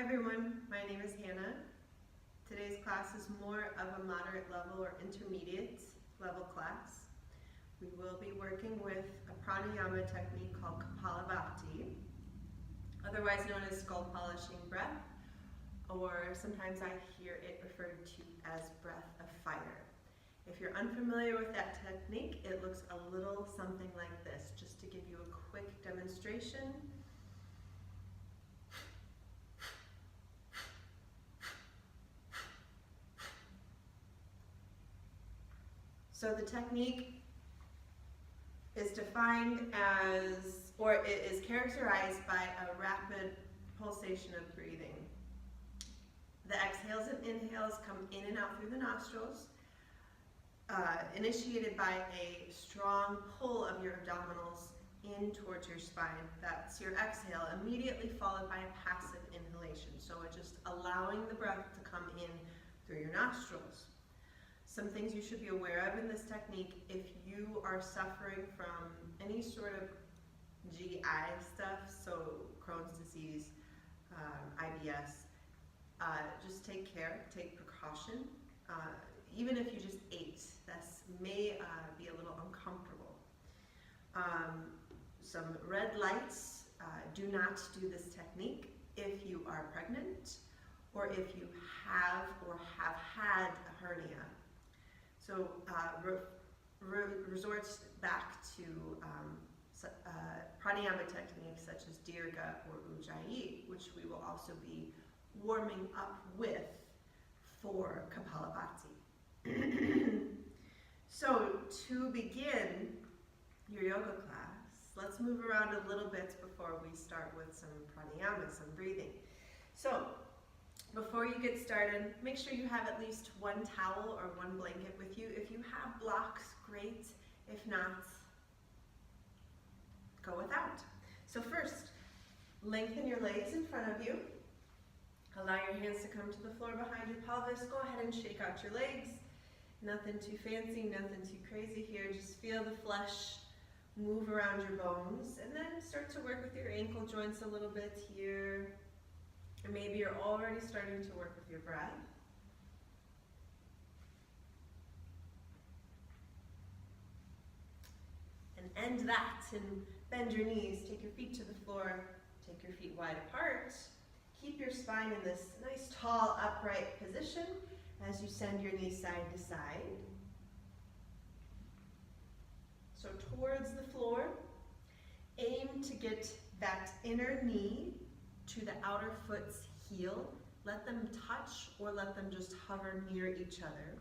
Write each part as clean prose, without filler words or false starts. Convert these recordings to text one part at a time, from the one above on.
Hi everyone, my name is Hannah. Today's class is more of a moderate level or intermediate level class. We will be working with a pranayama technique called Kapalabati, otherwise known as skull polishing breath, or sometimes I hear it referred to as breath of fire. If you're unfamiliar with that technique, it looks a little something like this. Just to give you a quick demonstration. So the technique is defined as, or it is characterized by a rapid pulsation of breathing. The exhales and inhales come in and out through the nostrils, initiated by a strong pull of your abdominals in towards your spine. That's your exhale, immediately followed by a passive inhalation. So it's just allowing the breath to come in through your nostrils. Some things you should be aware of in this technique: if you are suffering from any sort of GI stuff, so Crohn's disease, IBS, just take care, take precaution. Even if you just ate, this may be a little uncomfortable. Some red lights, do not do this technique if you are pregnant or if you have or have had a hernia. So resorts back to pranayama techniques such as Dirga or Ujjayi, which we will also be warming up with for Kapalabati. So to begin your yoga class, let's move around a little bit before we start with some pranayama, some breathing. So before you get started, make sure you have at least one towel or one blanket with you. If you have blocks, great. If not, go without. So first, lengthen your legs in front of you. Allow your hands to come to the floor behind your pelvis. Go ahead and shake out your legs. Nothing too fancy, nothing too crazy here. Just feel the flesh move around your bones, and then start to work with your ankle joints a little bit here. Or maybe you're already starting to work with your breath. And end that and bend your knees. Take your feet to the floor. Take your feet wide apart. Keep your spine in this nice, tall, upright position as you send your knees side to side. So towards the floor, aim to get that inner knee to the outer foot's heel. Let them touch or let them just hover near each other.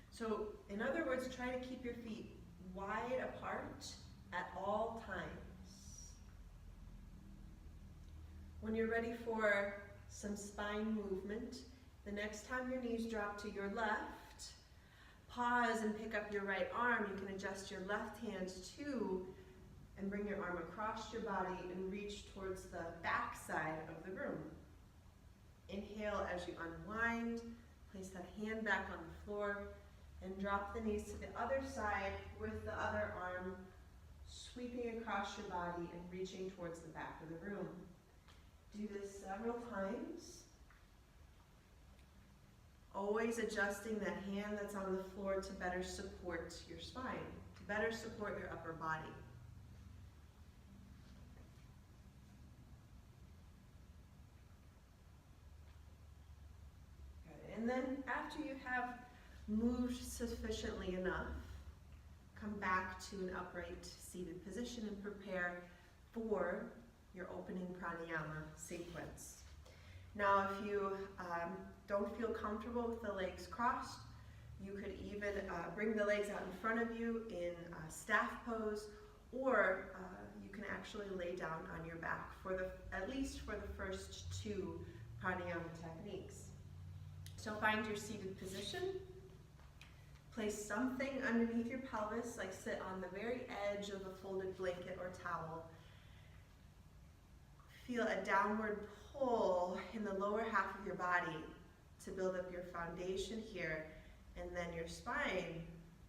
So in other words, try to keep your feet wide apart at all times. When you're ready for some spine movement, the next time your knees drop to your left, pause and pick up your right arm. You can adjust your left hand too, and bring your arm across your body and reach towards the back side of the room. Inhale as you unwind, place that hand back on the floor, and drop the knees to the other side with the other arm sweeping across your body and reaching towards the back of the room. Do this several times. Always adjusting that hand that's on the floor to better support your spine, to better support your upper body. Good. And then after you have moved sufficiently enough, come back to an upright seated position and prepare for your opening pranayama sequence. Now, if you don't feel comfortable with the legs crossed, you could even bring the legs out in front of you in staff pose, or you can actually lay down on your back for at least for the first two pranayama techniques. So find your seated position. Place something underneath your pelvis, like sit on the very edge of a folded blanket or towel. Feel a downward pull in the lower half of your body to build up your foundation here, and then your spine,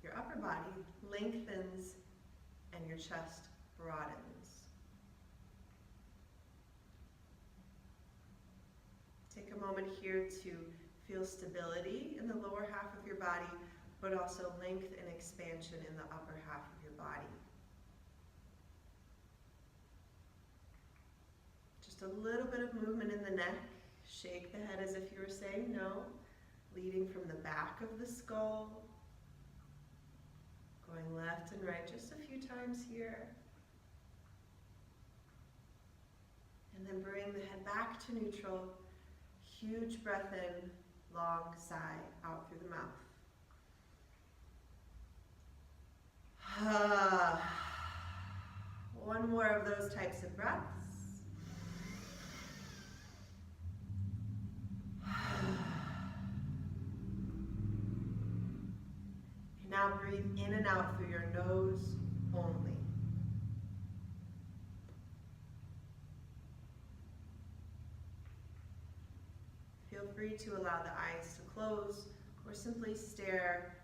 your upper body, lengthens and your chest broadens. moment here to feel stability in the lower half of your body, but also length and expansion in the upper half of your body. Just a little bit of movement in the neck. Shake the head as if you were saying no, leading from the back of the skull, going left and right just a few times here. And then bring the head back to neutral. Huge breath in, long sigh out through the mouth. One more of those types of breaths. Now breathe in and out through your nose only. Feel free to allow the eyes to close or simply stare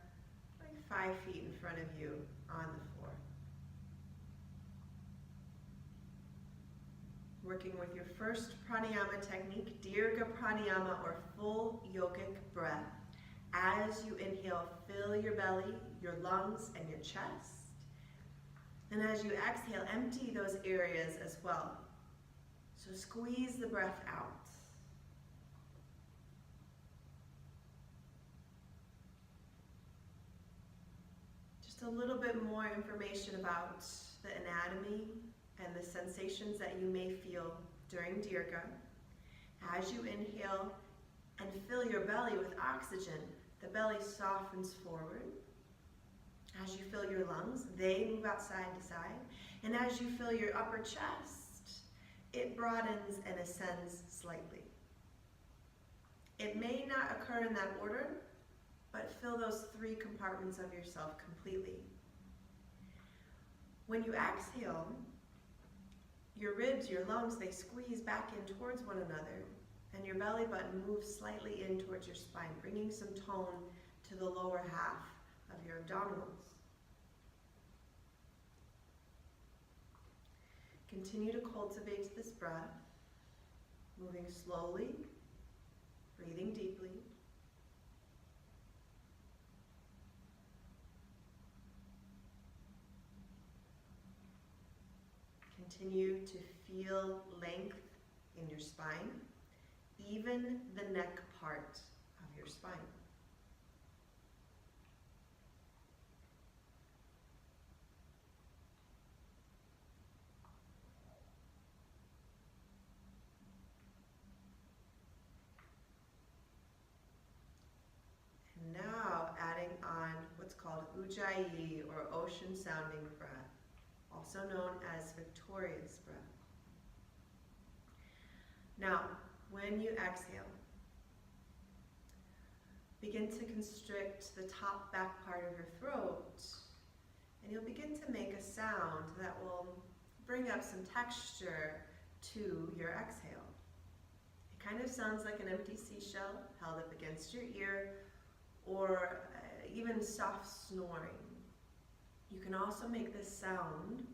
like 5 feet in front of you on the floor. Working with your first pranayama technique, Dirgha pranayama or full yogic breath. As you inhale, fill your belly, your lungs, and your chest. And as you exhale, empty those areas as well. So squeeze the breath out. Just a little bit more information about the anatomy and the sensations that you may feel during Dirgha. As you inhale and fill your belly with oxygen, the belly softens forward. As you fill your lungs, they move out side to side. And as you fill your upper chest, it broadens and ascends slightly. It may not occur in that order, but fill those 3 compartments of yourself completely. When you exhale, your ribs, your lungs, they squeeze back in towards one another, and your belly button moves slightly in towards your spine, bringing some tone to the lower half of your abdominals. Continue to cultivate this breath, moving slowly, breathing deeply. Continue to feel length in your spine, even the neck part of your spine. And now adding on what's called ujjayi or ocean sounding breath, also known as victorious breath. Now, when you exhale, begin to constrict the top back part of your throat, and you'll begin to make a sound that will bring up some texture to your exhale. It kind of sounds like an empty seashell held up against your ear, or even soft snoring. You can also make this sound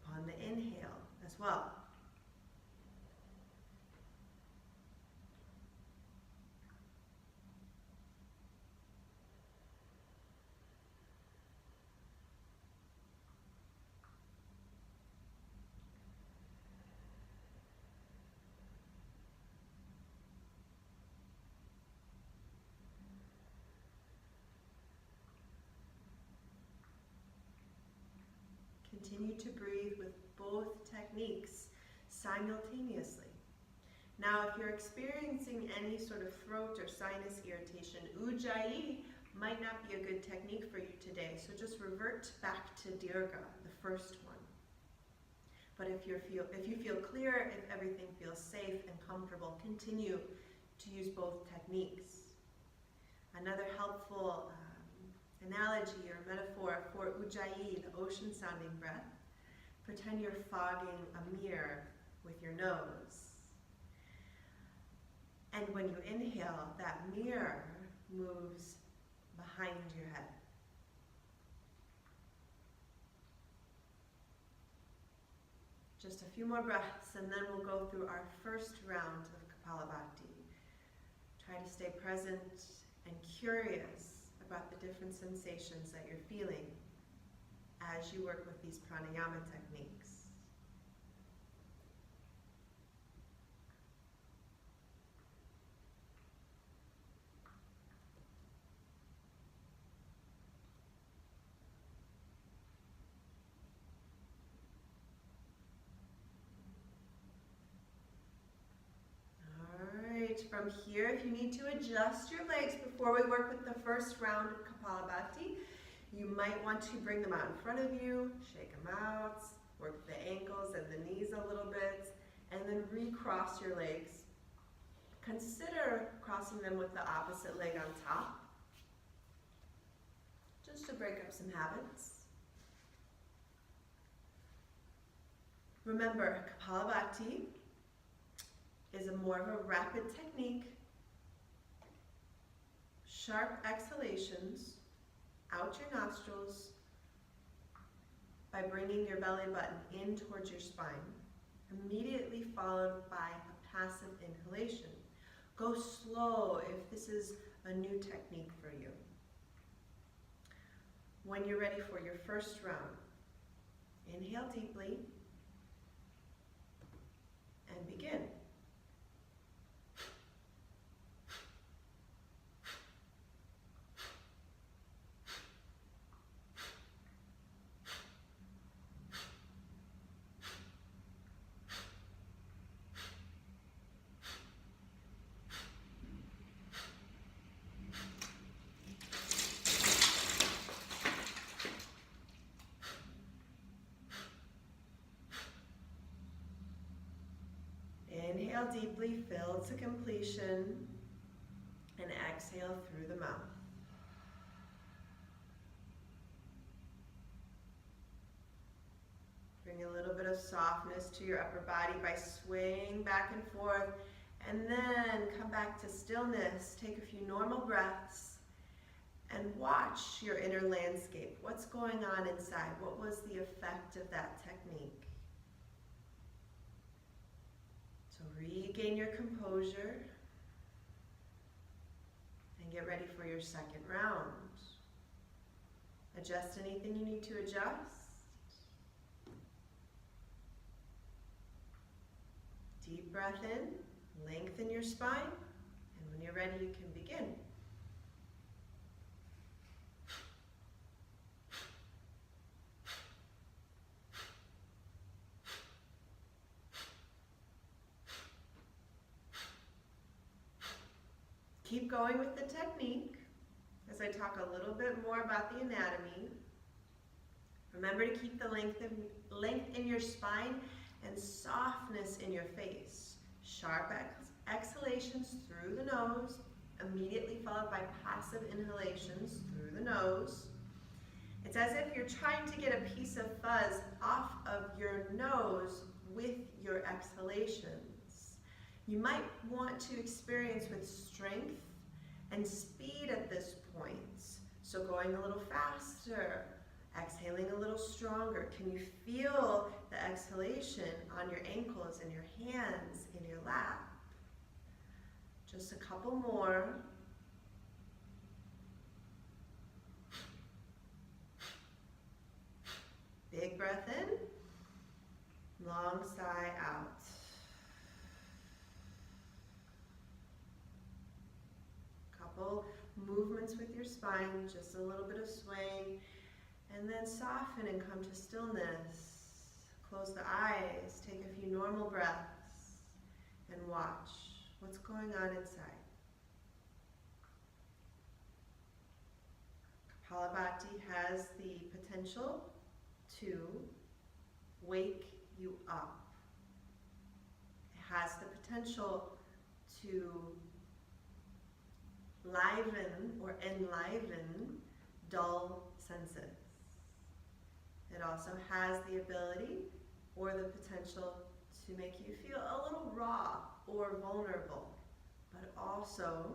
upon the inhale as well. Continue to breathe with both techniques simultaneously. Now, if you're experiencing any sort of throat or sinus irritation, ujjayi might not be a good technique for you today, so just revert back to Dirgha, the first one. But if you feel clear, if everything feels safe and comfortable, continue to use both techniques. Another helpful analogy or metaphor for ujjayi, the ocean sounding breath. Pretend you're fogging a mirror with your nose. And when you inhale, that mirror moves behind your head. Just a few more breaths, and then we'll go through our first round of Kapalabati. Try to stay present and curious about the different sensations that you're feeling as you work with these pranayama techniques. From here, if you need to adjust your legs before we work with the first round of Kapalabati, you might want to bring them out in front of you, shake them out, work the ankles and the knees a little bit, and then recross your legs. Consider crossing them with the opposite leg on top, just to break up some habits. Remember, Kapalabati is more of a rapid technique. Sharp exhalations out your nostrils by bringing your belly button in towards your spine, immediately followed by a passive inhalation. Go slow if this is a new technique for you. When you're ready for your first round, inhale deeply and begin. Inhale deeply, fill to completion, and exhale through the mouth. Bring a little bit of softness to your upper body by swaying back and forth, and then come back to stillness. Take a few normal breaths and watch your inner landscape. What's going on inside? What was the effect of that technique? So regain your composure and get ready for your second round. Adjust anything you need to adjust. Deep breath in, lengthen your spine, and when you're ready, you can begin. Keep going with the technique as I talk a little bit more about the anatomy. Remember to keep the length in your spine and softness in your face. Sharp exhalations through the nose, immediately followed by passive inhalations through the nose. It's as if you're trying to get a piece of fuzz off of your nose with your exhalations. You might want to experience with strength and speed at this point. So going a little faster, exhaling a little stronger. Can you feel the exhalation on your ankles, in your hands, in your lap? Just a couple more. Big breath in, long sigh out. Couple movements with your spine, just a little bit of swaying, and then soften and come to stillness. Close the eyes, take a few normal breaths, and watch what's going on inside. Kapalabati has the potential to wake you up. It has the potential to liven or enliven dull senses. It also has the ability or the potential to make you feel a little raw or vulnerable, but also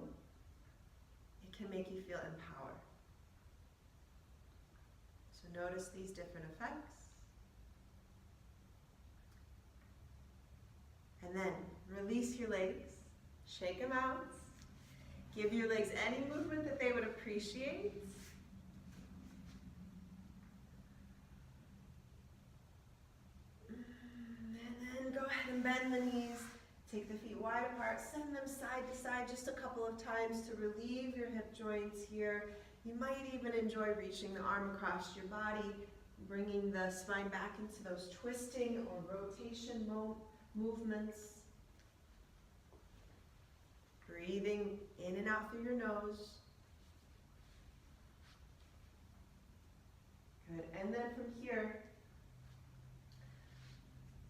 it can make you feel empowered. So notice these different effects. And then release your legs, shake them out, Give your legs any movement that they would appreciate. And then go ahead and bend the knees. Take the feet wide apart, send them side to side just a couple of times to relieve your hip joints here. You might even enjoy reaching the arm across your body, bringing the spine back into those twisting or rotation movements. Breathing in and out through your nose. Good, and then from here,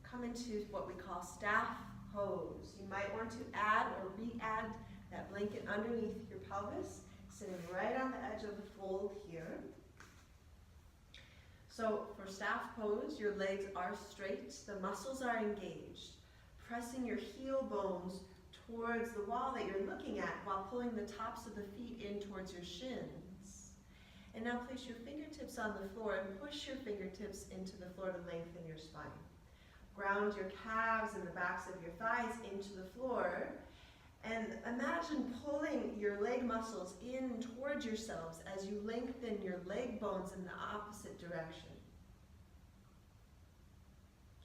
come into what we call staff pose. You might want to add or re-add that blanket underneath your pelvis, sitting right on the edge of the fold here. So for staff pose, your legs are straight, the muscles are engaged, pressing your heel bones towards the wall that you're looking at while pulling the tops of the feet in towards your shins. And now place your fingertips on the floor and push your fingertips into the floor to lengthen your spine. Ground your calves and the backs of your thighs into the floor, and imagine pulling your leg muscles in towards yourselves as you lengthen your leg bones in the opposite direction.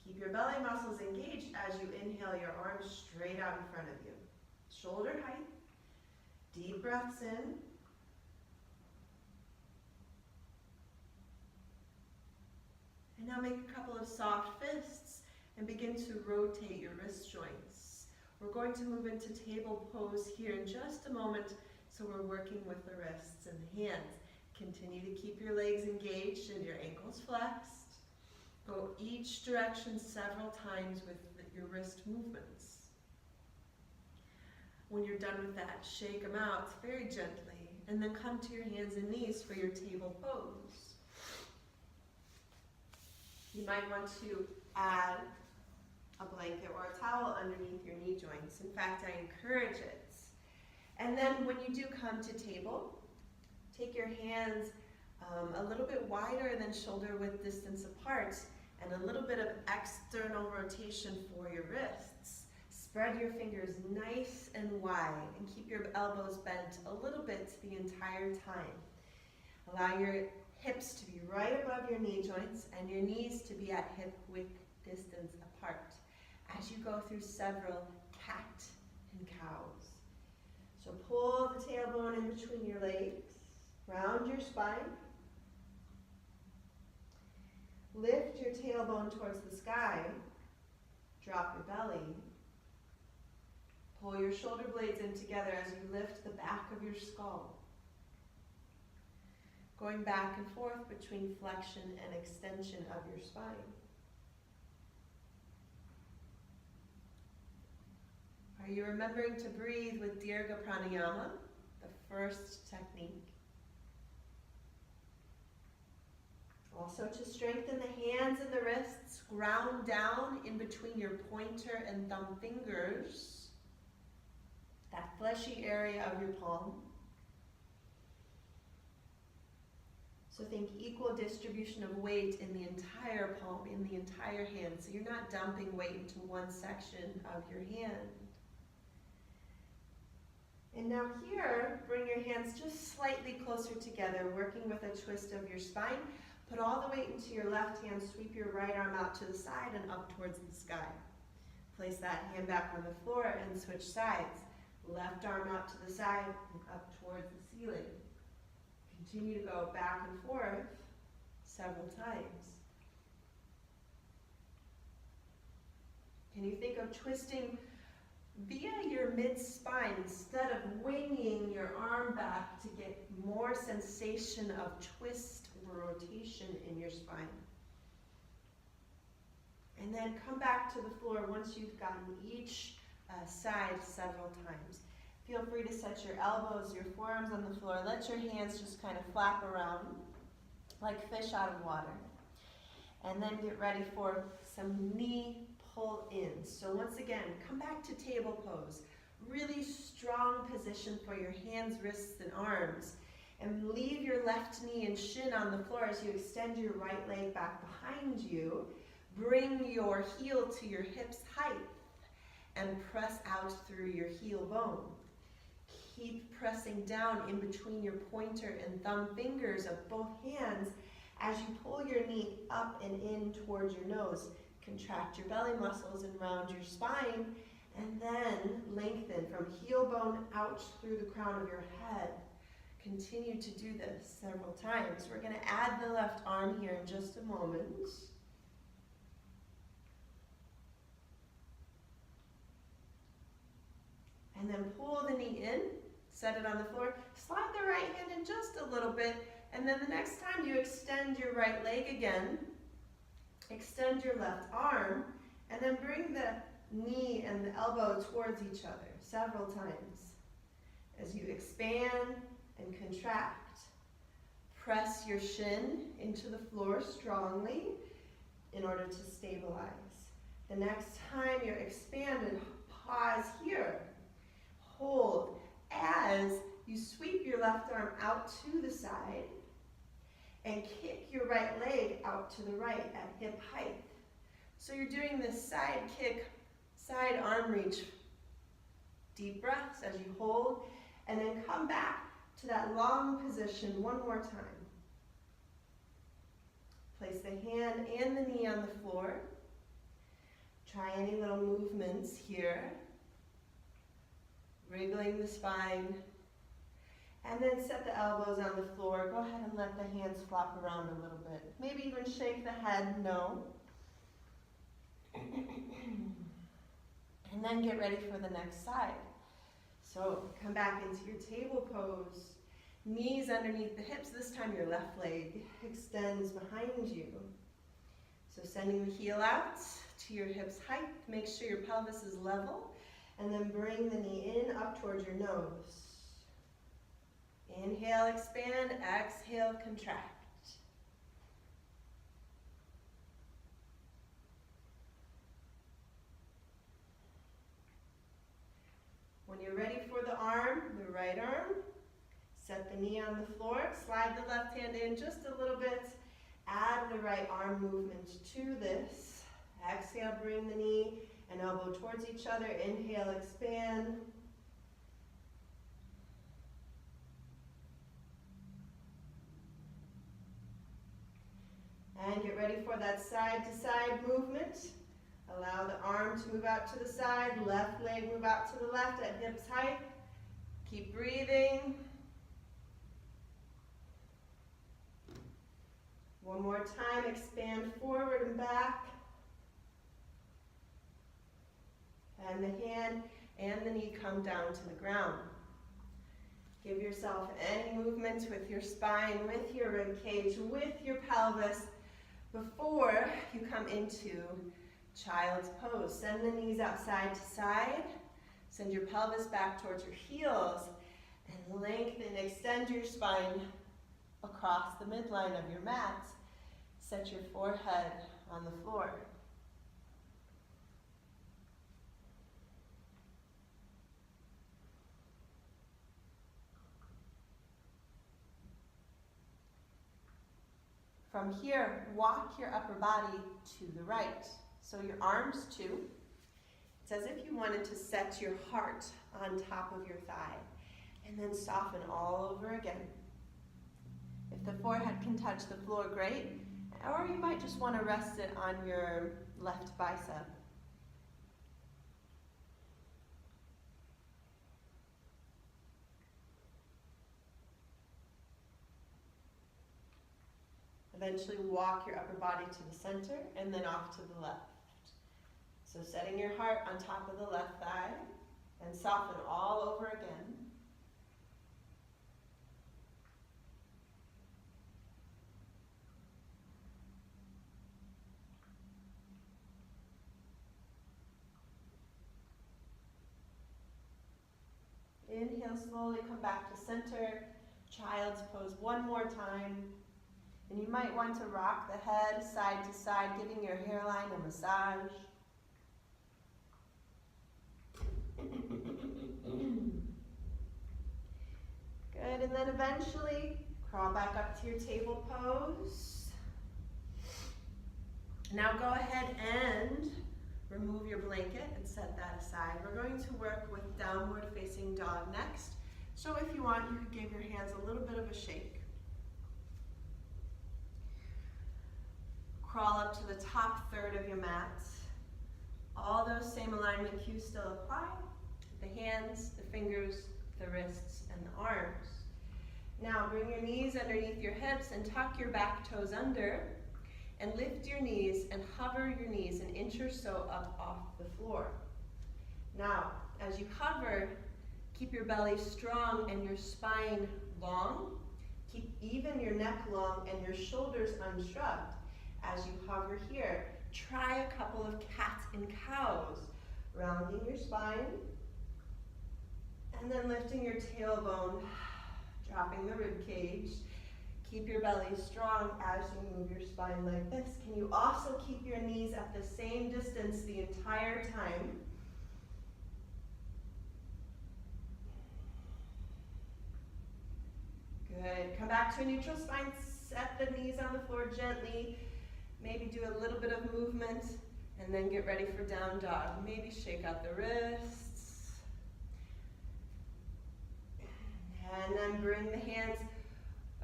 Keep your belly muscles engaged as you inhale your arms straight out in front of you. Shoulder height, deep breaths in. And now make a couple of soft fists and begin to rotate your wrist joints. We're going to move into table pose here in just a moment, so we're working with the wrists and the hands. Continue to keep your legs engaged and your ankles flexed. Go each direction several times with your wrist movements. When you're done with that, shake them out very gently, and then come to your hands and knees for your table pose. You might want to add a blanket or a towel underneath your knee joints. In fact, I encourage it. And then when you do come to table, take your hands a little bit wider than shoulder width distance apart, and a little bit of external rotation for your wrists. Spread your fingers nice and wide and keep your elbows bent a little bit the entire time. Allow your hips to be right above your knee joints and your knees to be at hip width distance apart as you go through several cat and cows. So pull the tailbone in between your legs, round your spine, lift your tailbone towards the sky, drop your belly, pull your shoulder blades in together as you lift the back of your skull. Going back and forth between flexion and extension of your spine. Are you remembering to breathe with Dirga pranayama, the first technique? Also to strengthen the hands and the wrists, ground down in between your pointer and thumb fingers, that fleshy area of your palm. So think equal distribution of weight in the entire palm, in the entire hand. So you're not dumping weight into one section of your hand. And now here, bring your hands just slightly closer together, working with a twist of your spine. Put all the weight into your left hand, sweep your right arm out to the side and up towards the sky. Place that hand back on the floor and switch sides. Left arm out to the side and up towards the ceiling. Continue to go back and forth several times. Can you think of twisting via your mid-spine instead of winging your arm back to get more sensation of twist or rotation in your spine? And then come back to the floor once you've gotten each side several times. Feel free to set your elbows, your forearms on the floor. Let your hands just kind of flap around like fish out of water. And then get ready for some knee pull in. So once again, come back to table pose. Really strong position for your hands, wrists, and arms. And leave your left knee and shin on the floor as you extend your right leg back behind you. Bring your heel to your hip's height and press out through your heel bone. keep pressing down in between your pointer and thumb fingers of both hands as you pull your knee up and in towards your nose. Contract your belly muscles and round your spine, and then lengthen from heel bone out through the crown of your head. Continue to do this several times. We're going to add the left arm here in just a moment. And then pull the knee in, set it on the floor, slide the right hand in just a little bit, and then the next time you extend your right leg again, extend your left arm, and then bring the knee and the elbow towards each other several times. As you expand and contract, press your shin into the floor strongly in order to stabilize. The next time you're expanded, pause here. Hold as you sweep your left arm out to the side and kick your right leg out to the right at hip height. So you're doing this side kick, side arm reach. Deep breaths as you hold, and then come back to that long position one more time. Place the hand and the knee on the floor. Try any little movements here. Wriggling the spine, and then set the elbows on the floor. Go ahead and let the hands flop around a little bit. Maybe even shake the head, no. And then get ready for the next side. So come back into your table pose. Knees underneath the hips. This time your left leg extends behind you. So sending the heel out to your hips height. Make sure your pelvis is level. And then bring the knee in up towards your nose. Inhale, expand. Exhale, contract. When you're ready for the arm, the right arm, set the knee on the floor. Slide the left hand in just a little bit. Add the right arm movement to this. Exhale, bring the knee and elbow towards each other. Inhale, expand. And get ready for that side-to-side movement. Allow the arm to move out to the side, left leg move out to the left at hips height. Keep breathing. One more time, expand forward and back. And the hand and the knee come down to the ground. Give yourself any movements with your spine, with your rib cage, with your pelvis before you come into child's pose. Send the knees out side to side. Send your pelvis back towards your heels and lengthen, extend your spine across the midline of your mat. Set your forehead on the floor. From here, walk your upper body to the right. So your arms too. It's as if you wanted to set your heart on top of your thigh and then soften all over again. If the forehead can touch the floor, great. Or you might just want to rest it on your left bicep. Eventually walk your upper body to the center and then off to the left. So setting your heart on top of the left thigh and soften all over again. Inhale, slowly come back to center. Child's pose one more time. And you might want to rock the head side to side, giving your hairline a massage. Good, and then eventually crawl back up to your table pose. Now go ahead and remove your blanket and set that aside. We're going to work with downward facing dog next. So if you want, you could give your hands a little bit of a shake. Crawl up to the top third of your mat. All those same alignment cues still apply. The hands, the fingers, the wrists, and the arms. Now bring your knees underneath your hips and tuck your back toes under. And lift your knees and hover your knees an inch or so up off the floor. Now, as you hover, keep your belly strong and your spine long. Keep even your neck long and your shoulders unshrugged. As you hover here, try a couple of cats and cows, rounding your spine, and then lifting your tailbone, dropping the rib cage. Keep your belly strong as you move your spine like this. Can you also keep your knees at the same distance the entire time? Good. Come back to a neutral spine. Set the knees on the floor gently. Maybe do a little bit of movement and then get ready for down dog. Maybe shake out the wrists. And then bring the hands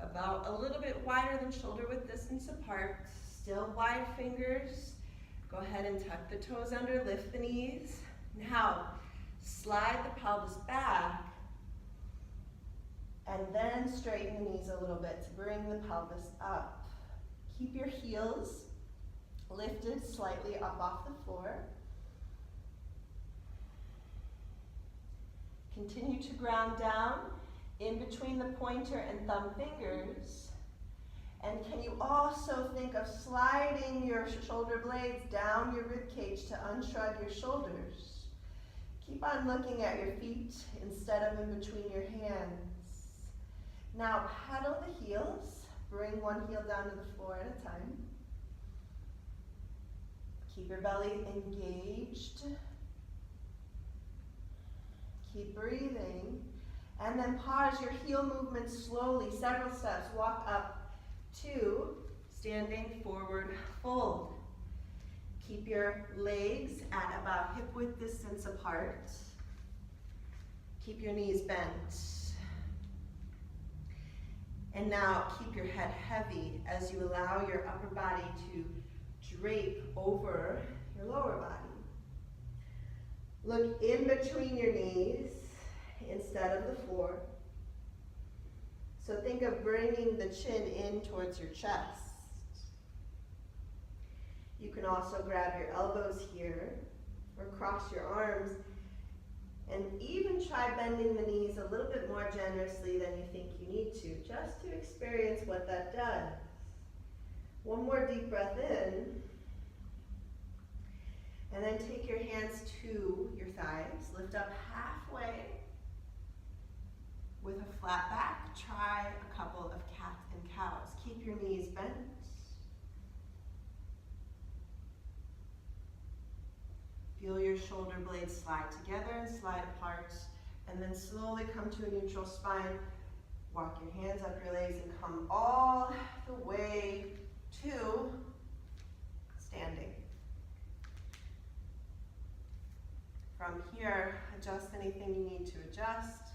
about a little bit wider than shoulder width distance apart. Still wide fingers. Go ahead and tuck the toes under, lift the knees. Now, slide the pelvis back and then straighten the knees a little bit to bring the pelvis up. Keep your heels lifted slightly up off the floor. Continue to ground down in between the pointer and thumb fingers. And can you also think of sliding your shoulder blades down your rib cage to unshrug your shoulders? Keep on looking at your feet instead of in between your hands. Now pedal the heels. Bring one heel down to the floor at a time. Keep your belly engaged. Keep breathing. And then pause your heel movement slowly, several steps. Walk up to standing forward fold. Keep your legs at about hip width distance apart. Keep your knees bent. And now keep your head heavy as you allow your upper body to drape over your lower body. Look in between your knees instead of the floor. So think of bringing the chin in towards your chest. You can also grab your elbows here or cross your arms and even try bending the knees a little bit more generously than you think you need to, just to experience what that does. One more deep breath in. And then take your hands to your thighs. Lift up halfway. With a flat back, try a couple of cats and cows. Keep your knees bent. Feel your shoulder blades slide together and slide apart. And then slowly come to a neutral spine. Walk your hands up your legs and come all the way to standing. From here, adjust anything you need to adjust.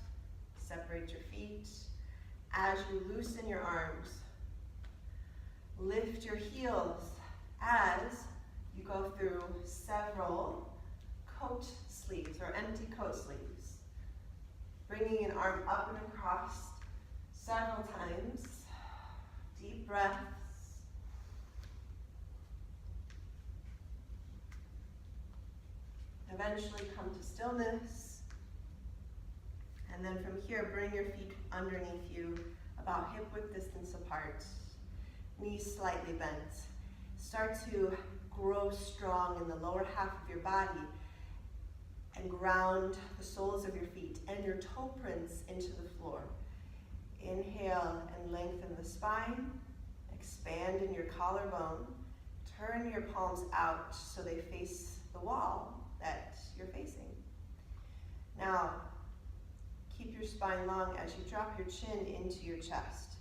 Separate your feet. As you loosen your arms, lift your heels as you go through several coat sleeves or empty coat sleeves. Bringing an arm up and across several times. Deep breaths. Eventually come to stillness. And then from here, bring your feet underneath you, about hip width distance apart. Knees slightly bent. Start to grow strong in the lower half of your body and ground the soles of your feet and your toe prints into the floor. Inhale and lengthen the spine. Expand in your collarbone. Turn your palms out so they face the wall that you're facing. Now, keep your spine long as you drop your chin into your chest.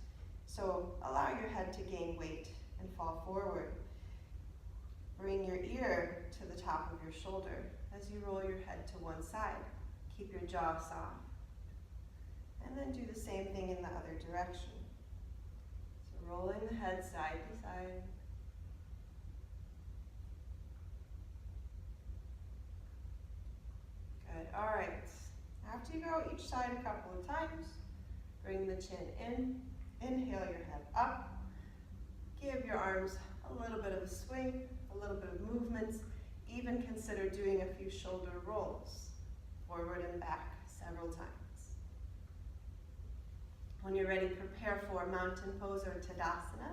So allow your head to gain weight and fall forward. Bring your ear to the top of your shoulder as you roll your head to one side. Keep your jaw soft. And then do the same thing in the other direction. So rolling the head side to side. Good, all right. After you go each side a couple of times, bring the chin in, inhale your head up, give your arms a little bit of a swing, a little bit of movement, even consider doing a few shoulder rolls, forward and back several times. When you're ready, prepare for mountain pose or Tadasana.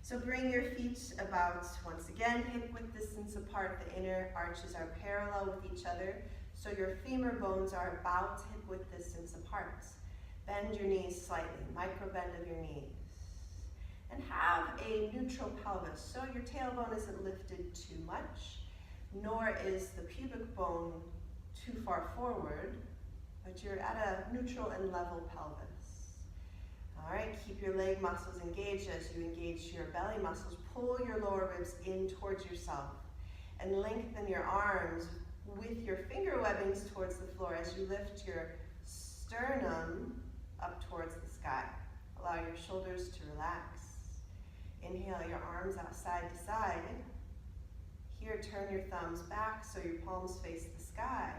So bring your feet about, once again, hip-width distance apart. The inner arches are parallel with each other, so your femur bones are about hip-width distance apart. Bend your knees slightly, micro bend of your knees. And have a neutral pelvis, so your tailbone isn't lifted too much, nor is the pubic bone too far forward, but you're at a neutral and level pelvis. All right, keep your leg muscles engaged as you engage your belly muscles. Pull your lower ribs in towards yourself and lengthen your arms with your finger webbings towards the floor as you lift your sternum up towards the sky. Allow your shoulders to relax. Inhale your arms out side to side. Here, turn your thumbs back so your palms face the sky.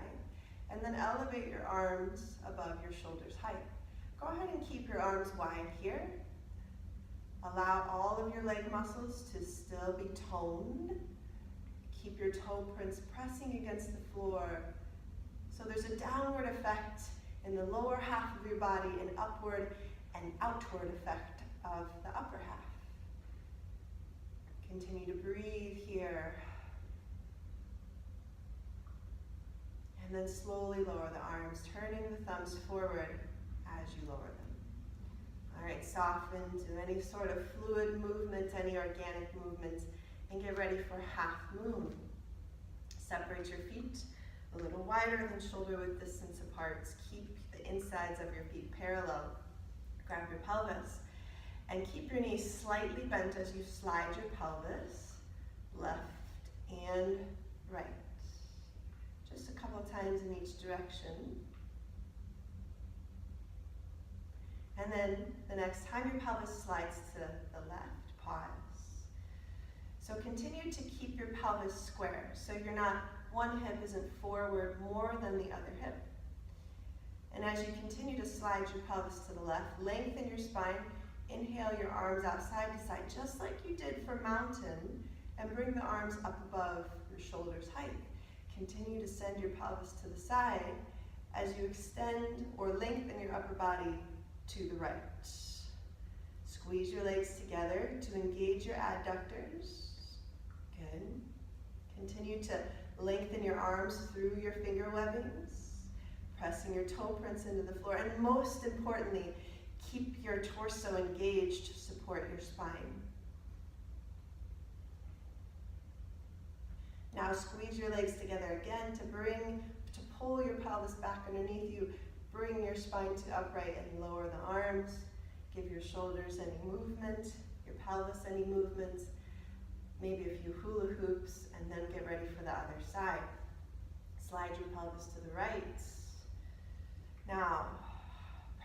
And then elevate your arms above your shoulders height. Go ahead and keep your arms wide here. Allow all of your leg muscles to still be toned. Keep your toe prints pressing against the floor. So there's a downward effect in the lower half of your body, an upward and outward effect of the upper half. Continue to breathe here. And then slowly lower the arms, turning the thumbs forward as you lower them. All right, soften to any sort of fluid movement, any organic movement, and get ready for half moon. Separate your feet a little wider than shoulder width distance apart. Keep the insides of your feet parallel. Grab your pelvis and keep your knees slightly bent as you slide your pelvis left and right. Just a couple of times in each direction. And then the next time your pelvis slides to the left, pause. So continue to keep your pelvis square. So you're not, one hip isn't forward more than the other hip. And as you continue to slide your pelvis to the left, lengthen your spine, inhale your arms out side to side, just like you did for mountain, and bring the arms up above your shoulders height. Continue to send your pelvis to the side as you extend or lengthen your upper body to the right. Squeeze your legs together to engage your adductors. Good. Continue to lengthen your arms through your finger webbings, pressing your toe prints into the floor, and most importantly, keep your torso engaged to support your spine. Now squeeze your legs together again to pull your pelvis back underneath you. Bring your spine to upright and lower the arms. Give your shoulders any movement, your pelvis any movement, maybe a few hula hoops, and then get ready for the other side. Slide your pelvis to the right. Now,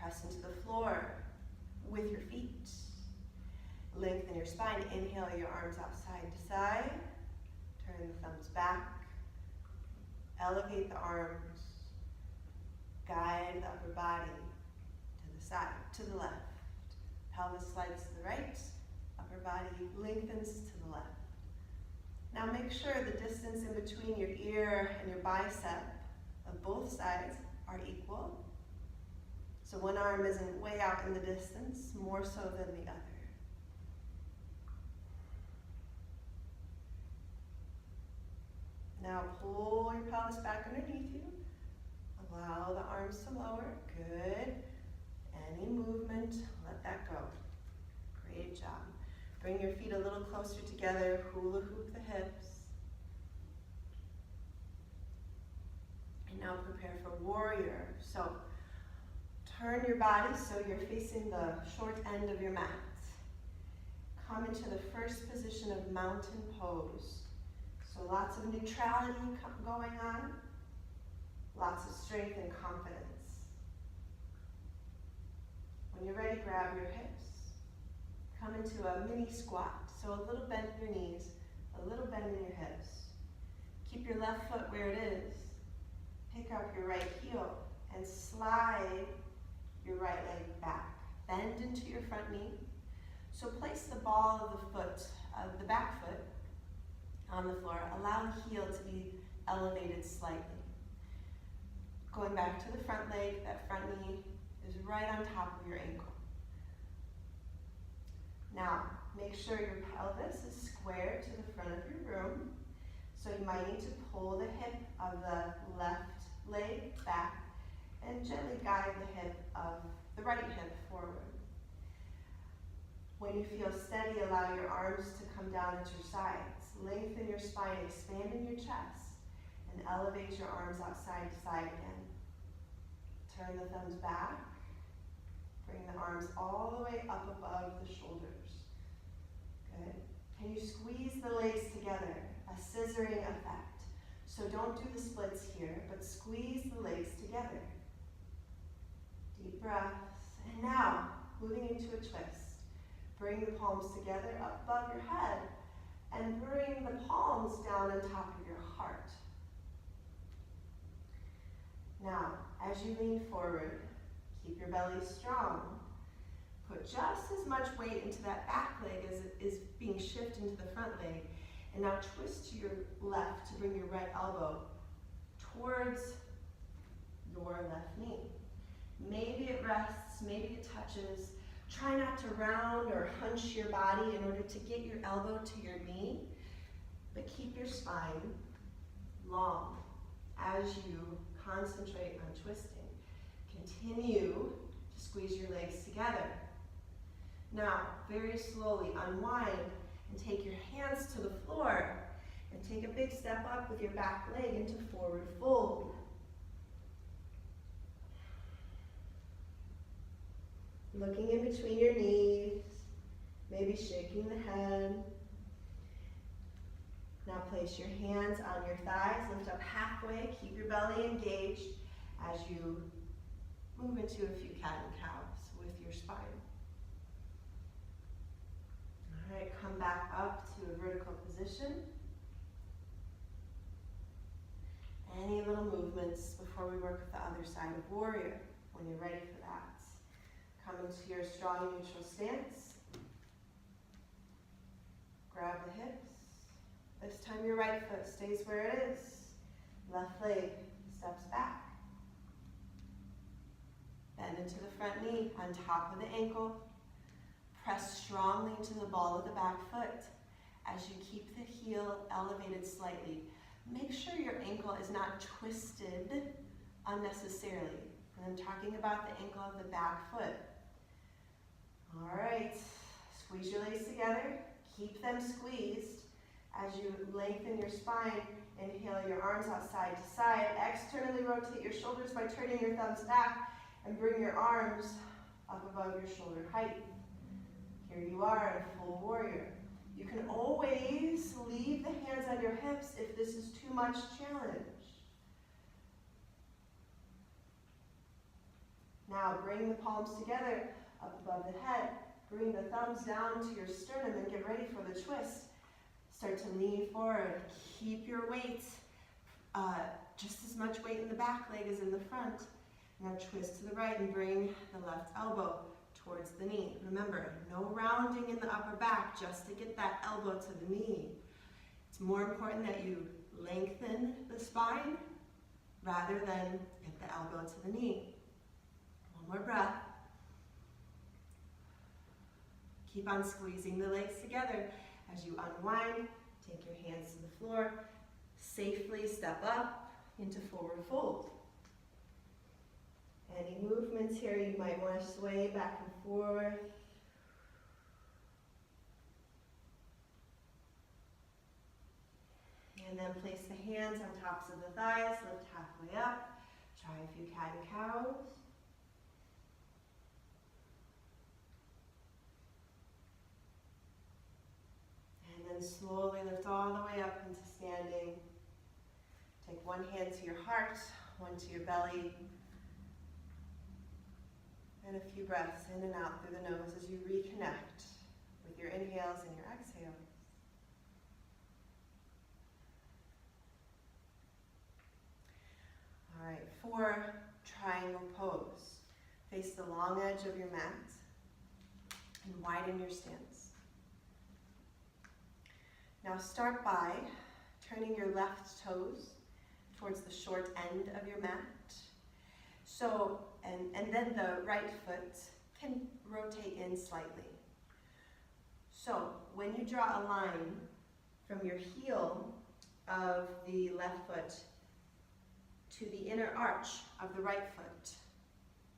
press into the floor with your feet. Lengthen your spine. Inhale your arms out side to side. Turn the thumbs back. Elevate the arms. Guide the upper body to the side, to the left. Pelvis slides to the right. Upper body lengthens to the left. Now make sure the distance in between your ear and your bicep of both sides are equal. So one arm isn't way out in the distance, more so than the other. Now pull your pelvis back underneath you. Allow the arms to lower. Good. Any movement, let that go. Great job. Bring your feet a little closer together. Hula hoop the hips. And now prepare for warrior. So turn your body so you're facing the short end of your mat. Come into the first position of mountain pose. So lots of neutrality going on. Lots of strength and confidence. When you're ready, grab your hips. Come into a mini squat. So a little bend in your knees, a little bend in your hips. Keep your left foot where it is. Pick up your right heel and slide your right leg back. Bend into your front knee. So place the ball of the foot, the back foot, on the floor. Allow the heel to be elevated slightly. Going back to the front leg, that front knee is right on top of your ankle. Now, make sure your pelvis is square to the front of your room. So you might need to pull the hip of the left leg back and gently guide the hip of the right hip forward. When you feel steady, allow your arms to come down at your sides. Lengthen your spine, expand in your chest, and elevate your arms out side to side again. Turn the thumbs back. Bring the arms all the way up above the shoulders. Good. Can you squeeze the legs together? A scissoring effect. So don't do the splits here, but squeeze the legs together. Deep breaths. And now, moving into a twist. Bring the palms together up above your head and bring the palms down on top of your heart. Now, as you lean forward, keep your belly strong. Put just as much weight into that back leg as it is being shifted into the front leg. And now twist to your left to bring your right elbow towards your left knee. Maybe it rests, maybe it touches. Try not to round or hunch your body in order to get your elbow to your knee, but keep your spine long as you concentrate on twisting. Continue to squeeze your legs together. Now, very slowly unwind and take your hands to the floor and take a big step up with your back leg into forward fold. Looking in between your knees, maybe shaking the head. Now place your hands on your thighs, lift up halfway, keep your belly engaged as you move into a few cat and cows with your spine. All right, come back up to a vertical position. Any little movements before we work with the other side of warrior when you're ready for that. Come into your strong neutral stance. Grab the hips. This time your right foot stays where it is. Left leg steps back. Bend into the front knee on top of the ankle. Press strongly into the ball of the back foot as you keep the heel elevated slightly. Make sure your ankle is not twisted unnecessarily. And I'm talking about the ankle of the back foot. All right, squeeze your legs together. Keep them squeezed as you lengthen your spine. Inhale your arms out side to side. Externally rotate your shoulders by turning your thumbs back and bring your arms up above your shoulder height. Here you are in full warrior. You can always leave the hands on your hips if this is too much challenge. Now bring the palms together up above the head. Bring the thumbs down to your sternum and get ready for the twist. Start to lean forward. Keep your weight, just as much weight in the back leg as in the front. Now twist to the right and bring the left elbow towards the knee. Remember, no rounding in the upper back, just to get that elbow to the knee. It's more important that you lengthen the spine rather than get the elbow to the knee. One more breath. Keep on squeezing the legs together as you unwind. Take your hands to the floor. Safely step up into forward fold. Any movements here, you might want to sway back and forth. And then place the hands on tops of the thighs, lift halfway up. Try a few cat and cows. And then slowly lift all the way up into standing. Take one hand to your heart, one to your belly. And a few breaths in and out through the nose as you reconnect with your inhales and your exhales. All right, for triangle pose, face the long edge of your mat and widen your stance. Now start by turning your left toes towards the short end of your mat. So, and then the right foot can rotate in slightly. So when you draw a line from your heel of the left foot to the inner arch of the right foot,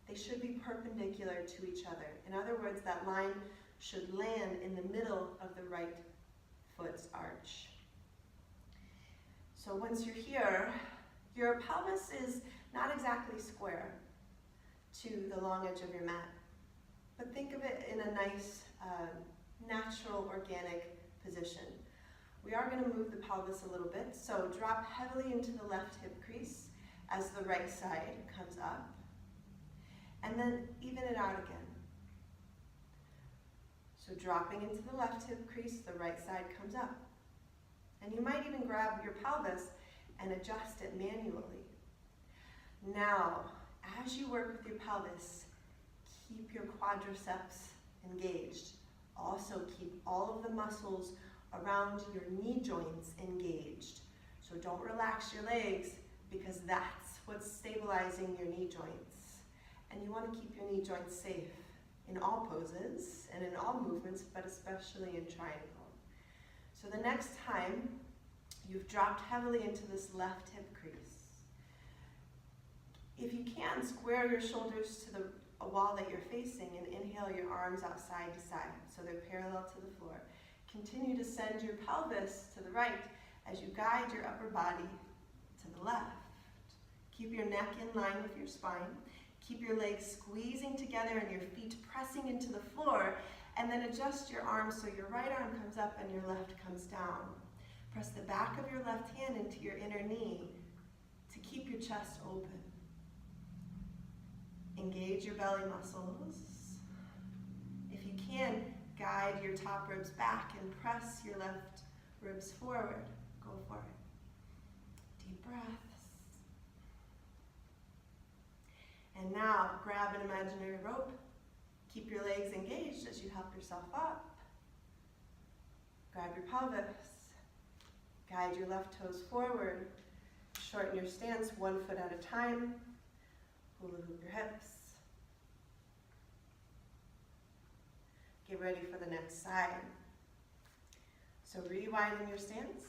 they should be perpendicular to each other. In other words, that line should land in the middle of the right foot's arch. So once you're here, your pelvis is not exactly square to the long edge of your mat, but think of it in a nice, natural, organic position. We are going to move the pelvis a little bit, so drop heavily into the left hip crease as the right side comes up, and then even it out again. So dropping into the left hip crease, the right side comes up. And you might even grab your pelvis and adjust it manually. Now, as you work with your pelvis, keep your quadriceps engaged. Also keep all of the muscles around your knee joints engaged. So don't relax your legs, because that's what's stabilizing your knee joints. And you want to keep your knee joints safe in all poses and in all movements, but especially in triangle. So the next time you've dropped heavily into this left hip crease, if you can, square your shoulders to a wall that you're facing and inhale your arms out side to side so they're parallel to the floor. Continue to send your pelvis to the right as you guide your upper body to the left. Keep your neck in line with your spine. Keep your legs squeezing together and your feet pressing into the floor, and then adjust your arms so your right arm comes up and your left comes down. Press the back of your left hand into your inner knee to keep your chest open. Engage your belly muscles. If you can, guide your top ribs back and press your left ribs forward. Go for it. Deep breaths. And now, grab an imaginary rope. Keep your legs engaged as you help yourself up. Grab your pelvis. Guide your left toes forward. Shorten your stance 1 foot at a time. Hula hoop your hips. Get ready for the next side. So re-widen your stance.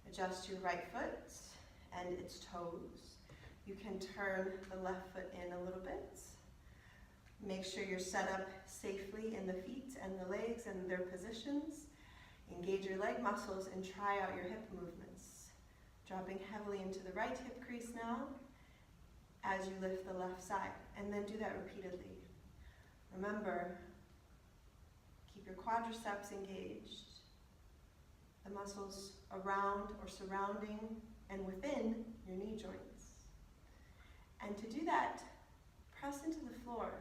Adjust your right foot and its toes. You can turn the left foot in a little bit. Make sure you're set up safely in the feet and the legs and their positions. Engage your leg muscles and try out your hip movements. Dropping heavily into the right hip crease now as you lift the left side, and then do that repeatedly. Remember, keep your quadriceps engaged, the muscles around or surrounding and within your knee joints. And to do that, press into the floor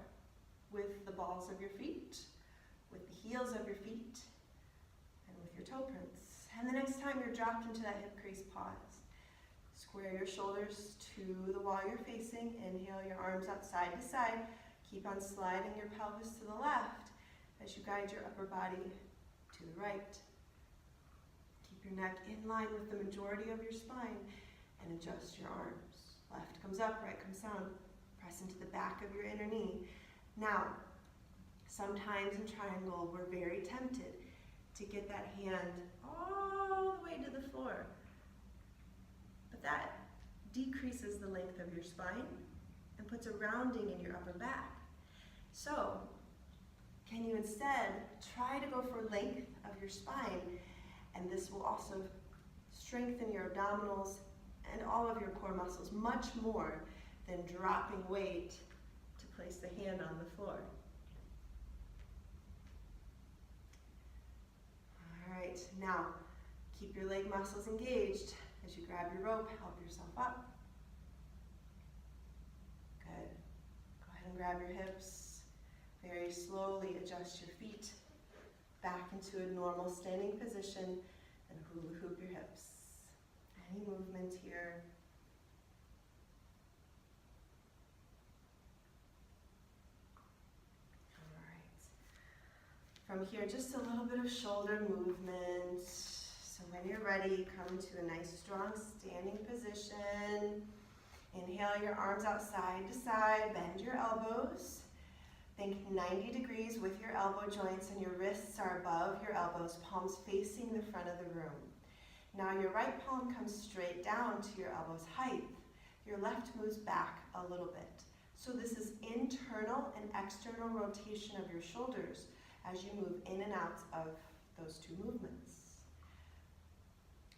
with the balls of your feet, with the heels of your feet, and with your toe prints. And the next time you're dropped into that hip crease, pause. Square your shoulders to the wall you're facing. Inhale your arms out side to side. Keep on sliding your pelvis to the left as you guide your upper body to the right. Keep your neck in line with the majority of your spine and adjust your arms. Left comes up, right comes down. Press into the back of your inner knee. Now, sometimes in triangle, we're very tempted to get that hand all the way to the floor. But that decreases the length of your spine and puts a rounding in your upper back. So, can you instead try to go for length of your spine, and this will also strengthen your abdominals and all of your core muscles much more than dropping weight to place the hand on the floor. All right, now keep your leg muscles engaged as you grab your rope, help yourself up. Good. grab your hips. Very slowly adjust your feet back into a normal standing position and hula hoop your hips. Any movement here. From here, just a little bit of shoulder movement. So when you're ready, come to a nice strong standing position. Inhale your arms out side to side, bend your elbows. Think 90 degrees with your elbow joints and your wrists are above your elbows, palms facing the front of the room. Now your right palm comes straight down to your elbow's height. Your left moves back a little bit. So this is internal and external rotation of your shoulders as you move in and out of those two movements.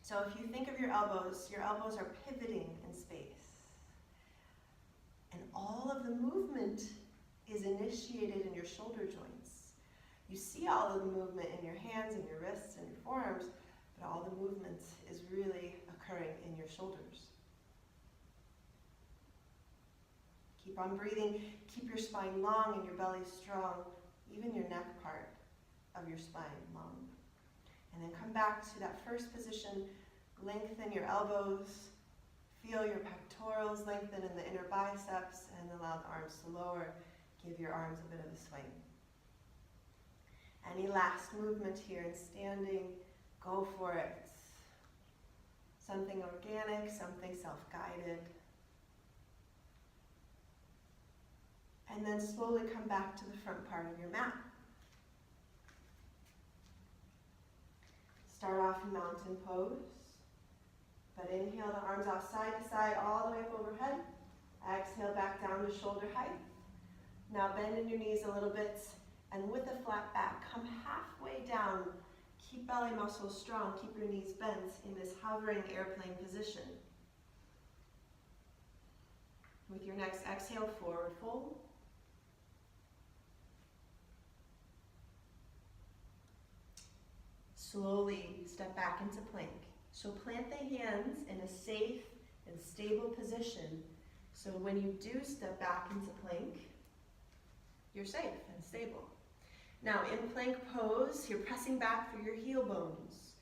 So if you think of your elbows are pivoting in space. And all of the movement is initiated in your shoulder joints. You see all of the movement in your hands and your wrists and your forearms, but all the movement is really occurring in your shoulders. Keep on breathing, keep your spine long and your belly strong. Even your neck part of your spine long. And then come back to that first position. Lengthen your elbows. Feel your pectorals lengthen in the inner biceps and allow the arms to lower. Give your arms a bit of a swing. Any last movement here in standing, go for it. Something organic, something self-guided. And then slowly come back to the front part of your mat. Start off in mountain pose, but inhale the arms out side to side all the way up overhead. Exhale back down to shoulder height. Now bend in your knees a little bit, and with a flat back, come halfway down. Keep belly muscles strong, keep your knees bent in this hovering airplane position. With your next exhale, forward fold. Slowly step back into plank. So plant the hands in a safe and stable position. So when you do step back into plank, you're safe and stable. Now in plank pose, you're pressing back through your heel bones.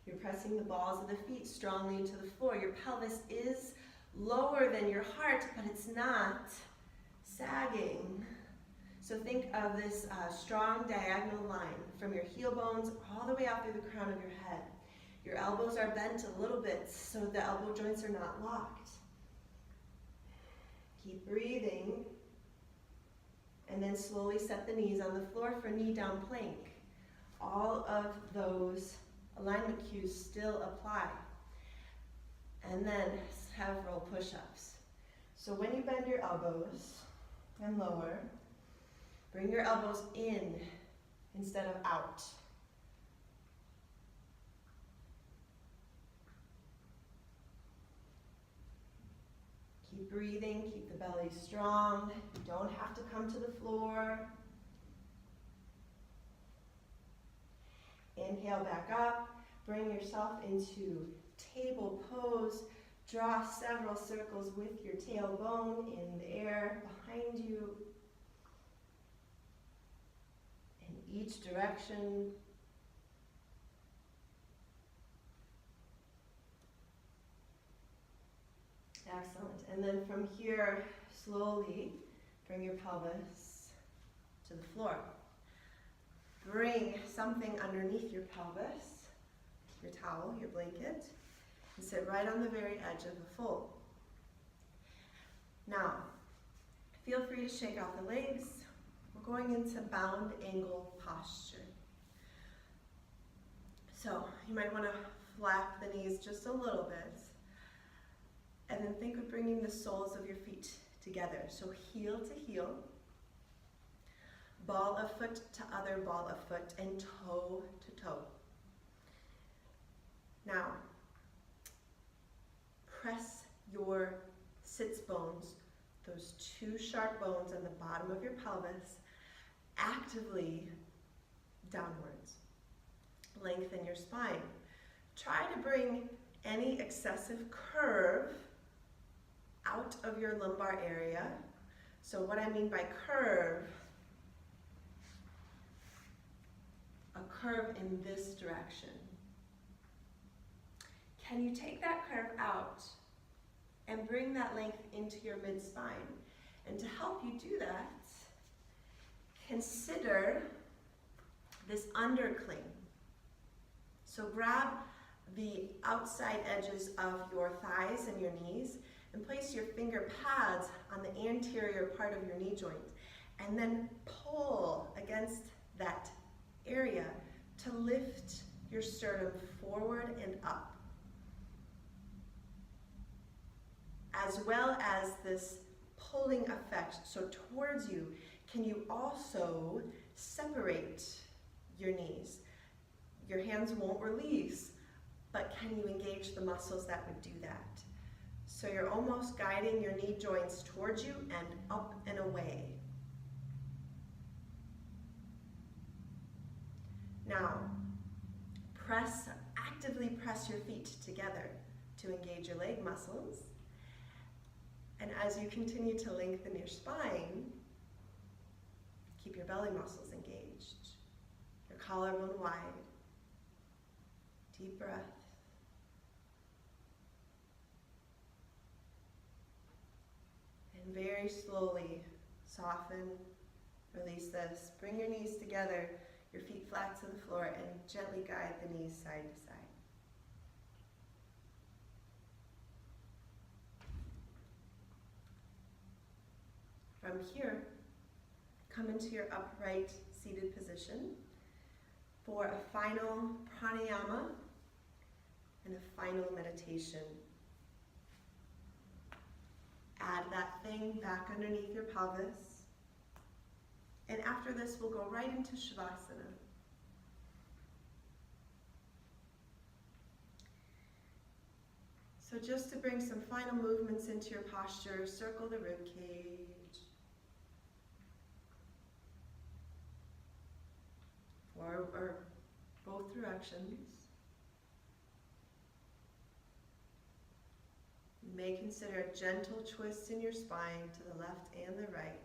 You're pressing the balls of the feet strongly into the floor. Your pelvis is lower than your heart, but it's not sagging. So think of this strong diagonal line from your heel bones all the way out through the crown of your head. Your elbows are bent a little bit so the elbow joints are not locked. Keep breathing. And then slowly set the knees on the floor for knee down plank. All of those alignment cues still apply. And then several push-ups. So when you bend your elbows and lower, bring your elbows in instead of out. Keep breathing, keep the belly strong. You don't have to come to the floor. Inhale back up. Bring yourself into table pose. Draw several circles with your tailbone in the air behind you. In each direction. Excellent. And then from here, slowly bring your pelvis to the floor. Bring something underneath your pelvis, your towel, your blanket, and sit right on the very edge of the fold. Now, feel free to shake out the legs. We're going into bound angle posture. So you might want to flap the knees just a little bit. And then think of bringing the soles of your feet together. So heel to heel, ball of foot to other ball of foot, and toe to toe. Now, press your sits bones, those two sharp bones on the bottom of your pelvis, actively downwards. Lengthen your spine. Try to bring any excessive curve out of your lumbar area So what I mean by curve, a curve in this direction. Can you take that curve out and bring that length into your mid-spine? And to help you do that, consider this undercling. So grab the outside edges of your thighs and your knees and place your finger pads on the anterior part of your knee joint, and then pull against that area to lift your sternum forward and up. As well as this pulling effect, so towards you, can you also separate your knees? Your hands won't release, but can you engage the muscles that would do that? So you're almost guiding your knee joints towards you and up and away. Now, actively press your feet together to engage your leg muscles. And as you continue to lengthen your spine, keep your belly muscles engaged, your collarbone wide. Deep breath. And very slowly soften, release this. Bring your knees together, your feet flat to the floor, and gently guide the knees side to side. From here, come into your upright seated position for a final pranayama and a final meditation. Add that thing back underneath your pelvis. And after this, we'll go right into Shavasana. So just to bring some final movements into your posture, circle the rib cage. Or both directions. You may consider a gentle twist in your spine to the left and the right.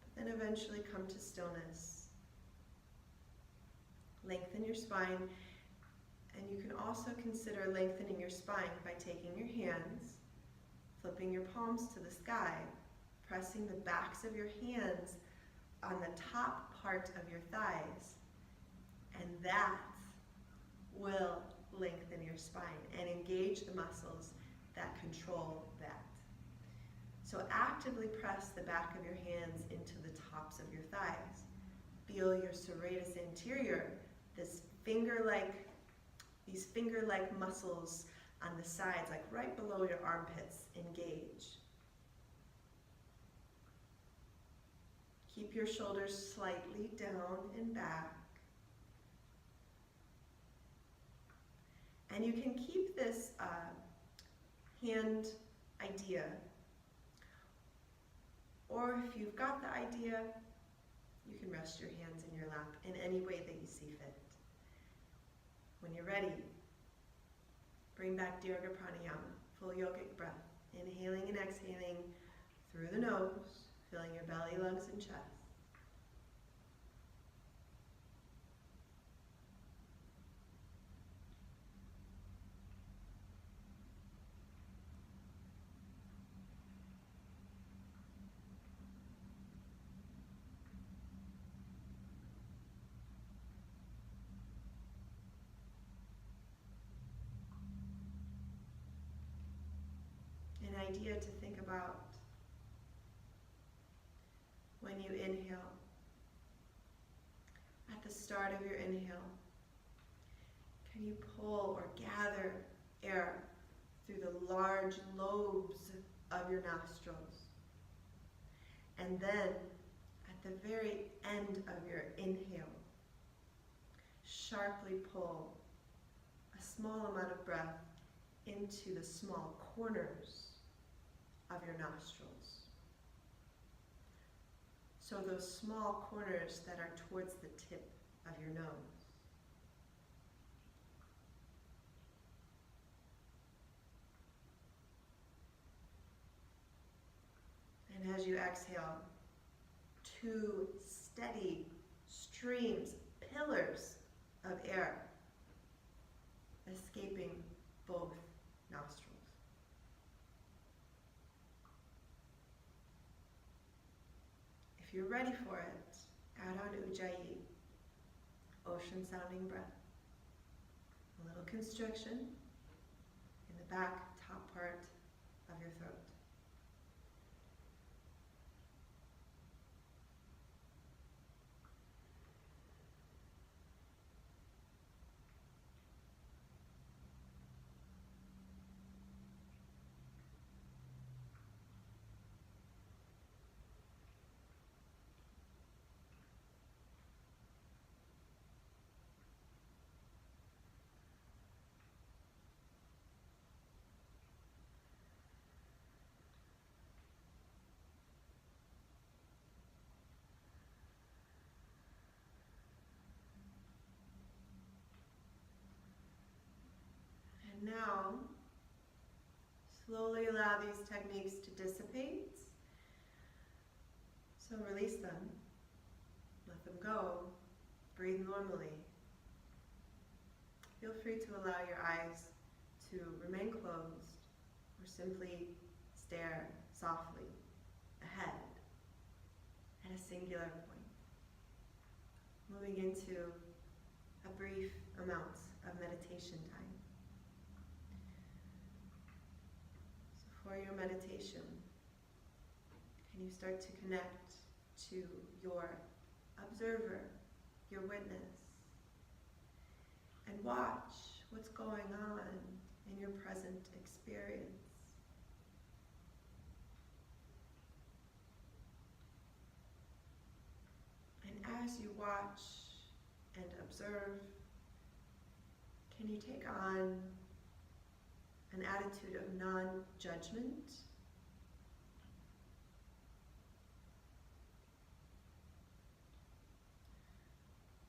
But then eventually come to stillness. Lengthen your spine, and you can also consider lengthening your spine by taking your hands, flipping your palms to the sky, pressing the backs of your hands on the top part of your thighs, and that will lengthen your spine and engage the muscles that control that. So actively press the back of your hands into the tops of your thighs. Feel your serratus anterior, these finger-like muscles on the sides, like right below your armpits, engage. Keep your shoulders slightly down and back. And you can keep this hand idea, or if you've got the idea, you can rest your hands in your lap in any way that you see fit. When you're ready, bring back Dirga Pranayama, full yogic breath. Inhaling and exhaling through the nose, filling your belly, lungs, and chest. An idea to think about when you inhale. At the start of your inhale, can you pull or gather air through the large lobes of your nostrils? And then, at the very end of your inhale, sharply pull a small amount of breath into the small corners of your nostrils. So those small corners that are towards the tip of your nose. And as you exhale, two steady streams, pillars of air escaping both nostrils. If you're ready for it, add on Ujjayi, ocean sounding breath. A little constriction in the back top part of your throat. And now, slowly allow these techniques to dissipate. So release them, let them go, breathe normally. Feel free to allow your eyes to remain closed or simply stare softly ahead at a singular point. Moving into a brief amount of meditation time. So for your meditation, can you start to connect to your observer, your witness, and watch what's going on in your present experience. And as you watch and observe, can you take on an attitude of non-judgment?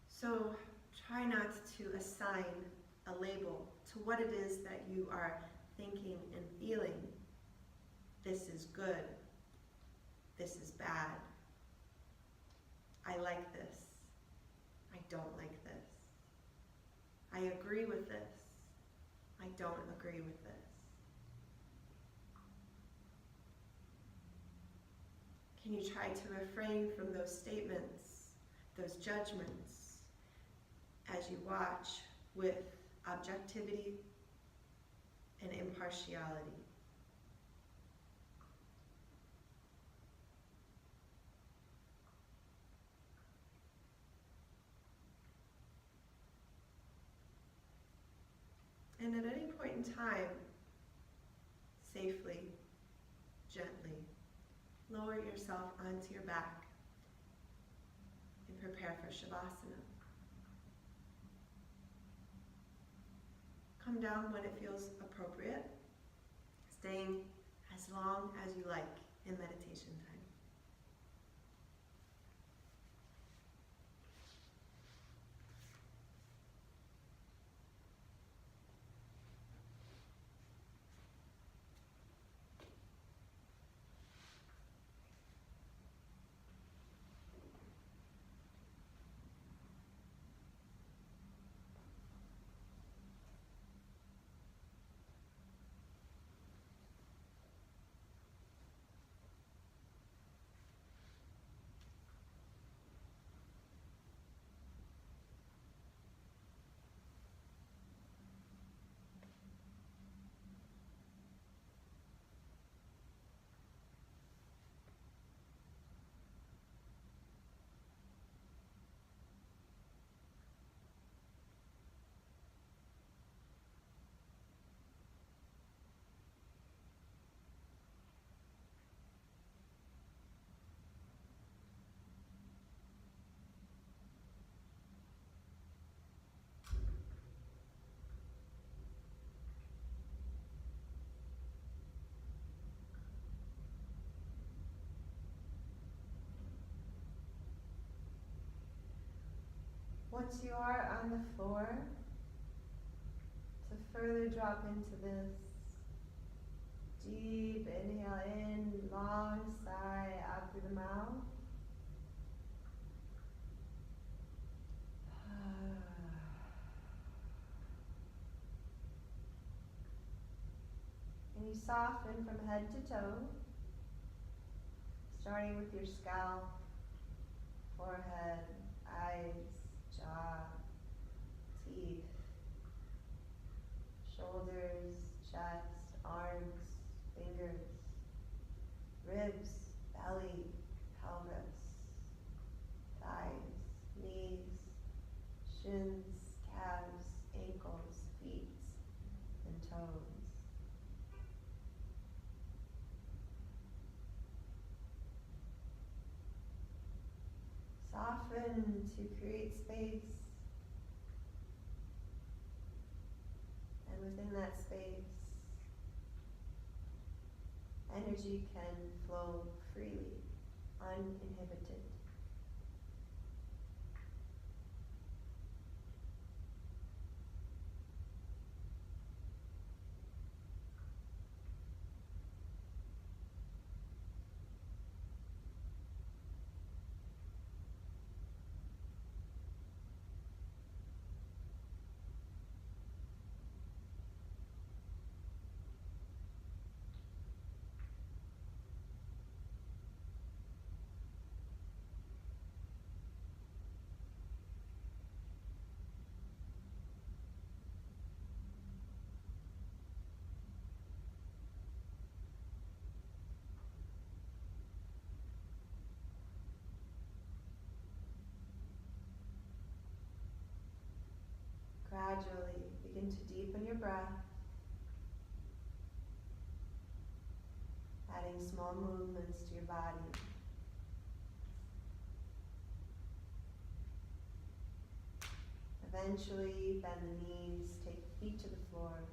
So try not to assign a label to what it is that you are thinking and feeling. This is good. This is bad. I like this. I don't like this. I agree with this. I don't agree with this. Can you try to refrain from those statements, those judgments, as you watch with objectivity and impartiality? And at any point in time, safely, gently, lower yourself onto your back and prepare for Shavasana. Come down when it feels appropriate, staying as long as you like in meditation time. Once you are on the floor, to further drop into this deep inhale in, long sigh out through the mouth. And you soften from head to toe, starting with your scalp, forehead, eyes, jaw, teeth, shoulders, chest, arms, fingers, ribs, belly, pelvis, thighs, knees, shins, calves, ankles, feet, and toes. Soften to create space. And within that space, energy can flow freely, uninhibited. Gradually begin to deepen your breath, adding small movements to your body. Eventually, bend the knees, take the feet to the floor.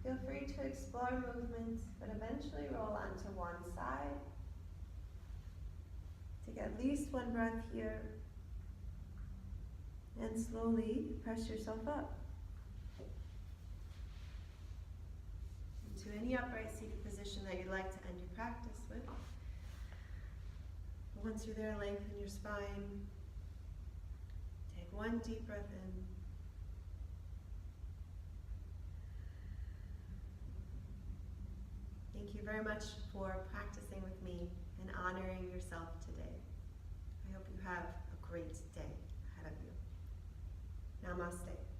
Feel free to explore movements, but eventually roll onto one side. Take at least one breath here, and slowly press yourself up into any upright seated position that you'd like to end your practice with. Once you're there, lengthen your spine. Take one deep breath in. Thank you very much for practicing with me and honoring yourself today. I hope you have a great day ahead of you. Namaste.